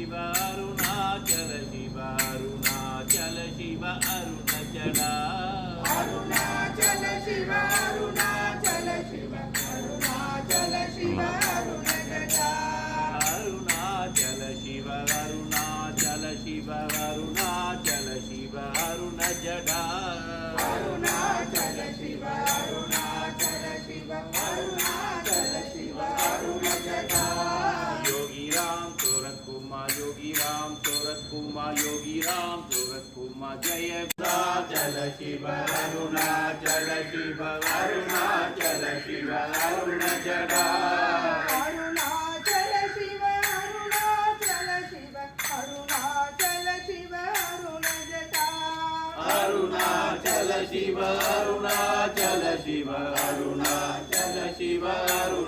Shiv Arunachal Shiv Arunachal Shiv Arun जडा Arunachal Shiv Arunachal Shiv Arunachal Shiv Arun Jata Arunachal Shiv Arunachal Shiv Arunachal Shiv Arun जडा Arunachal Shiv Arunachal Shiv Arunachal Shiv Arun Jata Yogi Ram Surat Kumar Yogi Ram Surat Kumar Yogi Ram Surat Kumar Jai Arunachal Shiv Arunachal Shiv Arunachal Shiv Arun जडा Arunachal Shiv Arunachal Shiv Arunachal Shiv Arun Jata Arunachal Shiv Arunachal Shiv Arunachal Shiv Arun